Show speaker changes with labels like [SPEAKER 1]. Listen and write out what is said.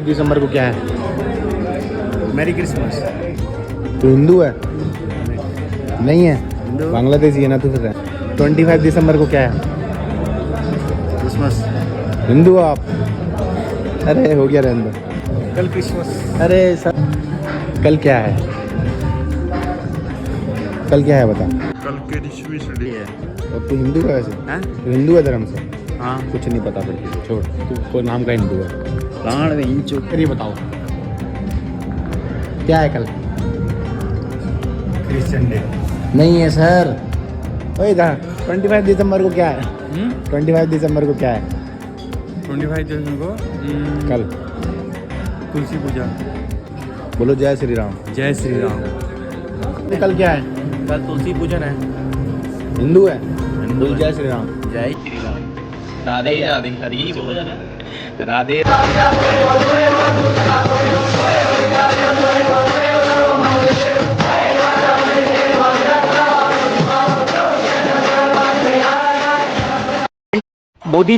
[SPEAKER 1] दिसंबर को क्या है?
[SPEAKER 2] Merry Christmas.
[SPEAKER 1] तू हिंदू है? नहीं है,
[SPEAKER 2] हिंदू।
[SPEAKER 1] बांग्लादेशी है ना तू फिर। 25 दिसंबर को क्या है?
[SPEAKER 2] क्रिसमस।
[SPEAKER 1] हिंदू हो आप? अरे हो गया रहने दो।
[SPEAKER 2] कल क्रिसमस।
[SPEAKER 1] अरे सर कल क्या है? कल क्या है बता।
[SPEAKER 2] कल क्रिसमस डे है।
[SPEAKER 1] और तू हिंदू है वैसे?
[SPEAKER 2] हैं?
[SPEAKER 1] तू हिंदू है धर्म से?
[SPEAKER 2] हाँ।
[SPEAKER 1] कुछ नहीं पता फिर किसी को, छोड़। तू कोई नाम का हिंदू है?
[SPEAKER 2] प्राण में इंचो।
[SPEAKER 1] फिर ये बताओ क्या है कल?
[SPEAKER 2] Christian day.
[SPEAKER 1] नहीं है सर। वही था 25 दिसंबर को क्या है? 25 दिसंबर को क्या है
[SPEAKER 2] 25 जनवरी को
[SPEAKER 1] कल?
[SPEAKER 2] तुलसी पूजा।
[SPEAKER 1] बोलो जय श्री राम।
[SPEAKER 2] जय श्री राम।
[SPEAKER 1] तो कल क्या है?
[SPEAKER 2] कल तुलसी पूजन है।
[SPEAKER 1] हिंदू है?
[SPEAKER 2] हिंदू
[SPEAKER 1] बोल
[SPEAKER 2] है।
[SPEAKER 1] जय श्री राम।
[SPEAKER 2] जय श्री राम। राधे राधे हरी बोल। राधे
[SPEAKER 3] मोदी